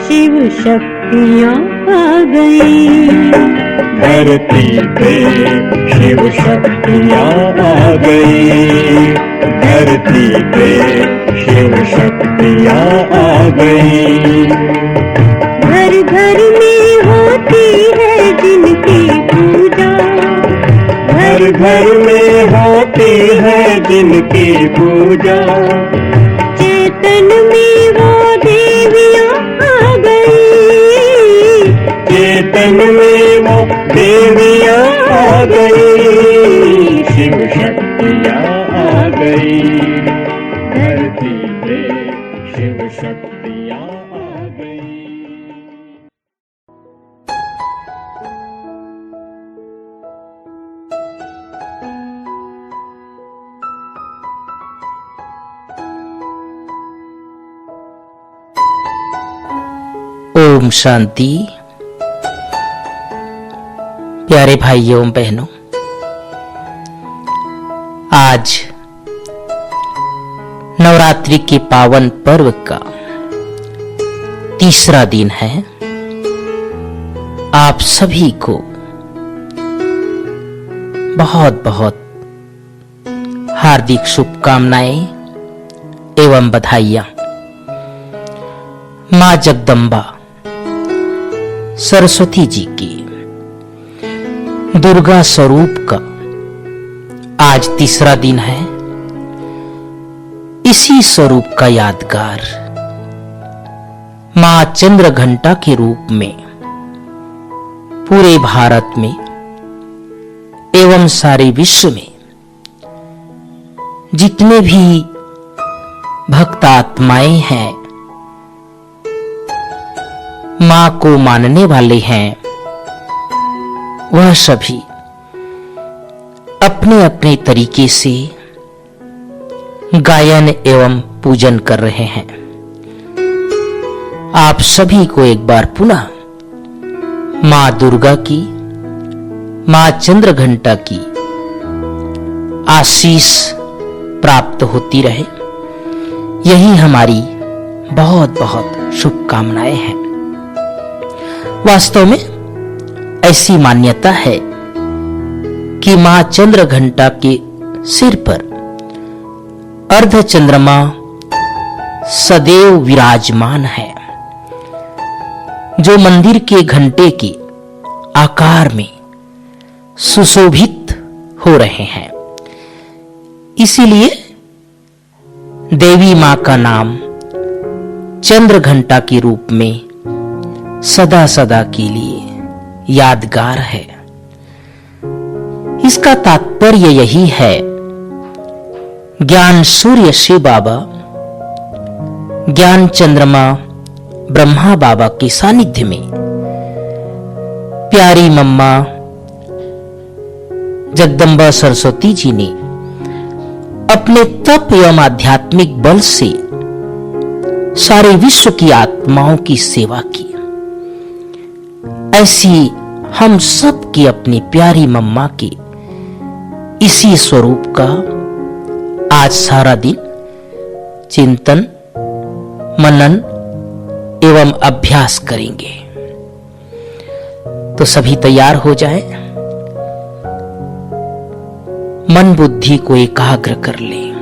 शिव शक्तियाँ आ गई। धरती पे शिव शक्तियाँ आ गई। धरती पे शिव शक्तियाँ आ गई। घर घर में होती है जिनकी पूजा। घर घर में होती है जिनकी पूजा। चेतन में वो देवियाँ आ गई। चेतन में वो देवियाँ आ गई। शिव शक्तियाँ आ गई। धरती पे शिव शक्तियाँ आ गई। ओम शांति। प्यारे भाइयों बहनों, आज नवरात्रि के पावन पर्व का तीसरा दिन है। आप सभी को बहुत बहुत हार्दिक शुभकामनाएं एवं बधाइयां। मां जगदम्बा सरस्वती जी की दुर्गा स्वरूप का आज तीसरा दिन है। इसी स्वरूप का यादगार मां चंद्र घंटा के रूप में पूरे भारत में एवं सारे विश्व में जितने भी भक्त आत्माएं हैं, मां को मानने वाले हैं, वह सभी अपने अपने तरीके से गायन एवं पूजन कर रहे हैं। आप सभी को एक बार पुनः मां दुर्गा की, मां चंद्र घंटा की आशीष प्राप्त होती रहे, यही हमारी बहुत बहुत शुभकामनाएं हैं। वास्तव में ऐसी मान्यता है कि मां चंद्र घंटा के सिर पर अर्ध चंद्रमा सदैव विराजमान है, जो मंदिर के घंटे के आकार में सुशोभित हो रहे हैं। इसीलिए देवी मां का नाम चंद्र घंटा के रूप में सदा सदा के लिए यादगार है। इसका तात्पर्य यही है, ज्ञान सूर्य शिव बाबा, ज्ञान चंद्रमा ब्रह्मा बाबा के सानिध्य में प्यारी मम्मा जगदम्बा सरस्वती जी ने अपने तप एवं आध्यात्मिक बल से सारे विश्व की आत्माओं की सेवा की। ऐसी हम सब की अपनी प्यारी मम्मा की इसी स्वरूप का आज सारा दिन चिंतन, मनन एवं अभ्यास करेंगे। तो सभी तैयार हो जाएं, मन बुद्धि को एकाग्र कर लें,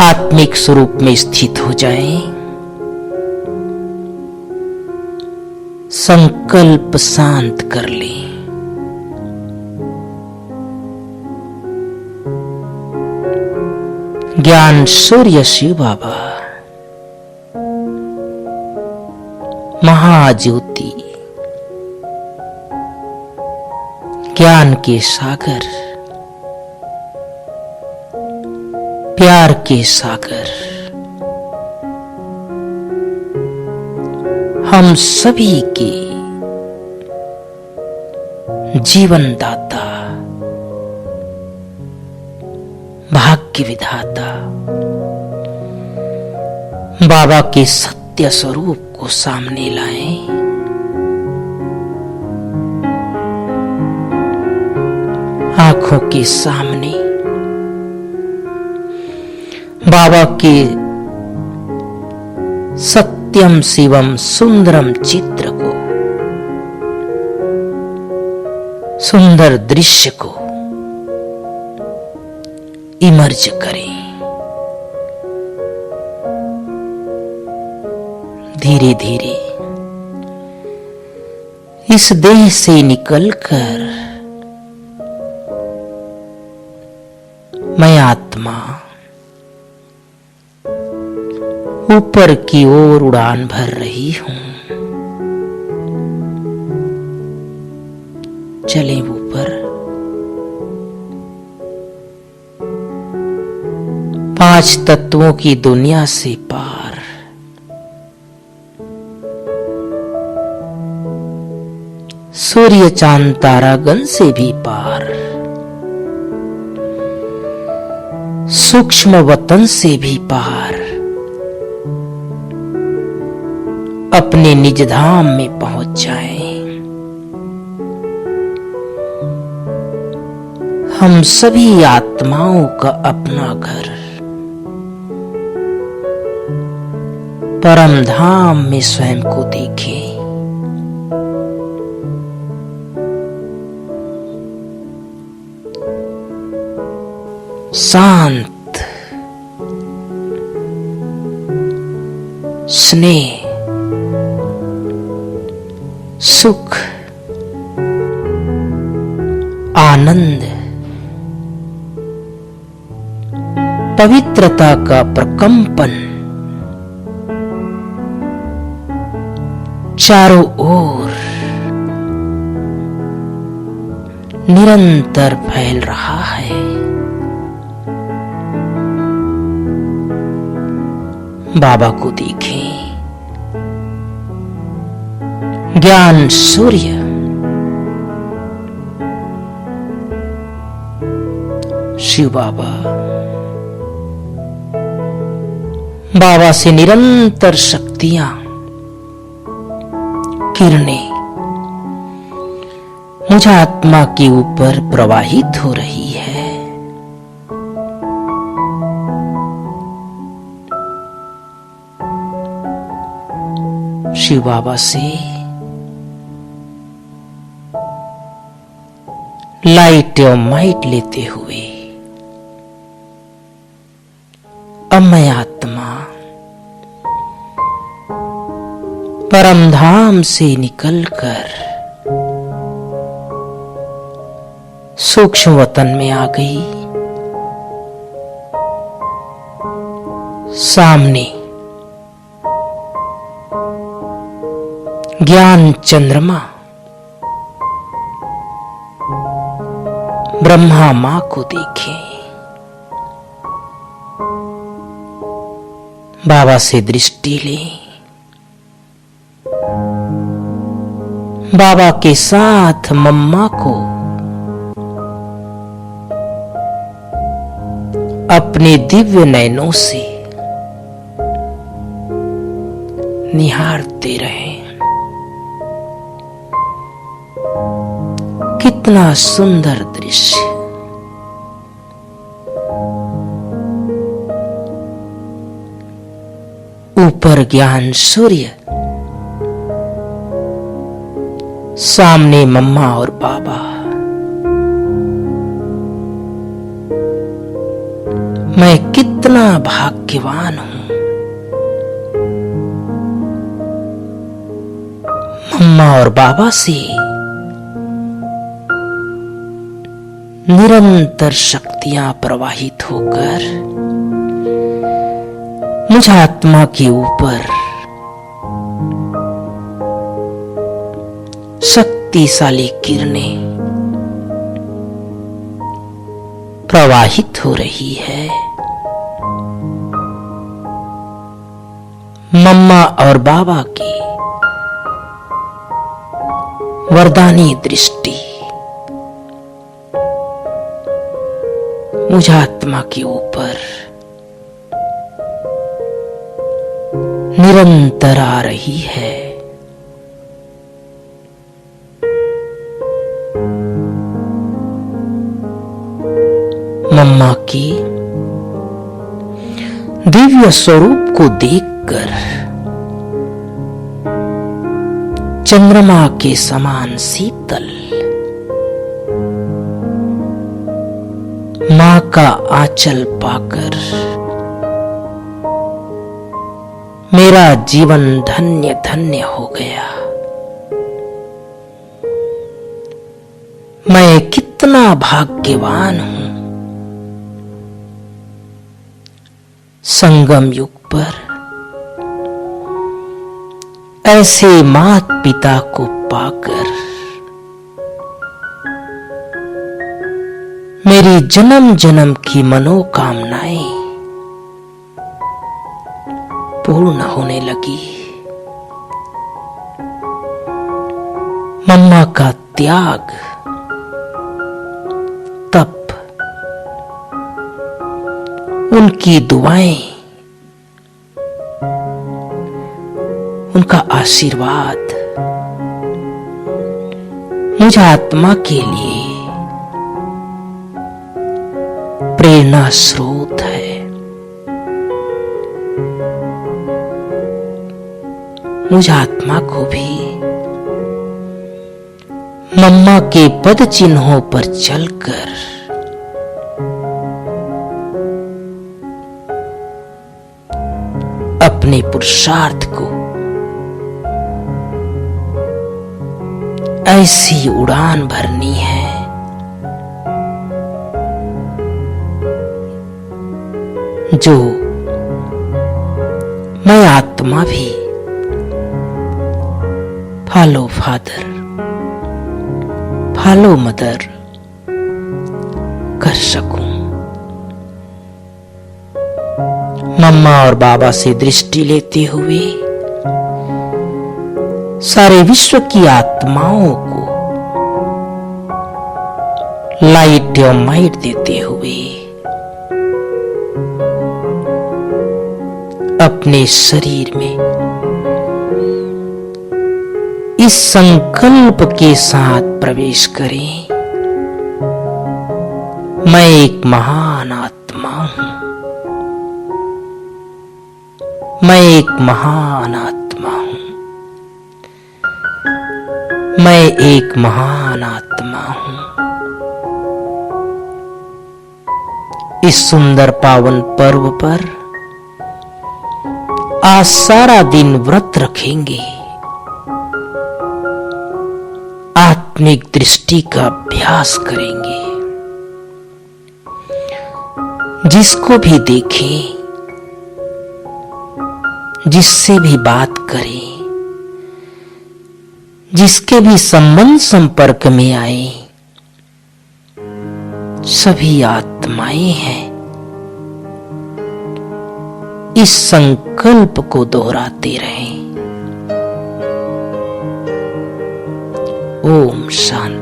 आत्मिक स्वरूप में स्थित हो जाएं, संकल्प शांत कर लें। ज्ञान सूर्य शिव बाबा, महाज्योति, ज्ञान के सागर, प्यार के सागर, हम सभी के जीवन दाता, भाग्य विधाता, बाबा के सत्य स्वरूप को सामने लाएं। आंखों के सामने बाबा के सत्यम शिवम सुंदरम चित्र को, सुंदर दृश्य को इमर्ज करें। धीरे धीरे इस देह से निकलकर मैं आत्मा ऊपर की ओर उड़ान भर रही हूं। चलें ऊपर। 5 तत्वों की दुनिया से पार, सूर्य चांद तारागण से भी पार, सूक्ष्म वतन से भी पार, अपने निज धाम में पहुंच जाएं। हम सभी आत्माओं का अपना घर परम धाम में स्वयं को देखें। शांत, स्नेह, सुख, आनंद, पवित्रता का प्रकंपन चारों ओर निरंतर फैल रहा है। बाबा को देखें। ज्ञान सूर्य शिव बाबा, बाबा से निरंतर शक्तियां, किरणें मुझ आत्मा के ऊपर प्रवाहित हो रही है। शिव बाबा से लाइट और माइट लेते हुए अब मैं आत्मा परम धाम से निकलकर सूक्ष्म वतन में आ गई। सामने ज्ञान चंद्रमा ब्रह्मा मां को देखे। बाबा से दृष्टि ले। बाबा के साथ मम्मा को अपने दिव्य नयनों से निहारते रहे। कितना सुंदर दृश्य। ऊपर ज्ञान सूर्य, सामने मम्मा और बाबा। मैं कितना भाग्यवान हूं। मम्मा और बाबा से निरंतर शक्तियां प्रवाहित होकर मुझ आत्मा के ऊपर शक्तिशाली किरणें प्रवाहित हो रही है। मम्मा और बाबा की वरदानी दृष्टि मुझ आत्मा के ऊपर निरंतर आ रही है। मम्मा की दिव्य स्वरूप को देखकर चंद्रमा के समान शीतल, मां का आंचल पाकर मेरा जीवन धन्य धन्य हो गया। मैं कितना भाग्यवान हूं। संगम युग पर ऐसे मात पिता को पाकर मेरी जन्म जन्म की मनोकामनाएं पूर्ण होने लगी। मम्मा का त्याग, तप, उनकी दुआएं, उनका आशीर्वाद मुझ आत्मा के लिए प्रेरणा स्रोत है। मुझ आत्मा को भी मम्मा के पद चिन्हों पर चलकर अपने पुरुषार्थ को ऐसी उड़ान भरनी है जो मैं आत्मा भी फॉलो फादर, फॉलो मदर कर सकूं। मम्मा और बाबा से दृष्टि लेते हुए सारे विश्व की आत्माओं को लाइट एवं माइट देते हुए अपने शरीर में इस संकल्प के साथ प्रवेश करें, मैं एक महान आत्मा हूं। मैं एक महान आत्मा हूं। मैं एक महान आत्मा हूं। इस सुंदर पावन पर्व पर आज सारा दिन व्रत रखेंगे, आत्मिक दृष्टि का अभ्यास करेंगे। जिसको भी देखें, जिससे भी बात करें, जिसके भी संबंध संपर्क में आए, सभी आत्माएं हैं। इस संकल्प को दोहराते रहें। ओम शांति।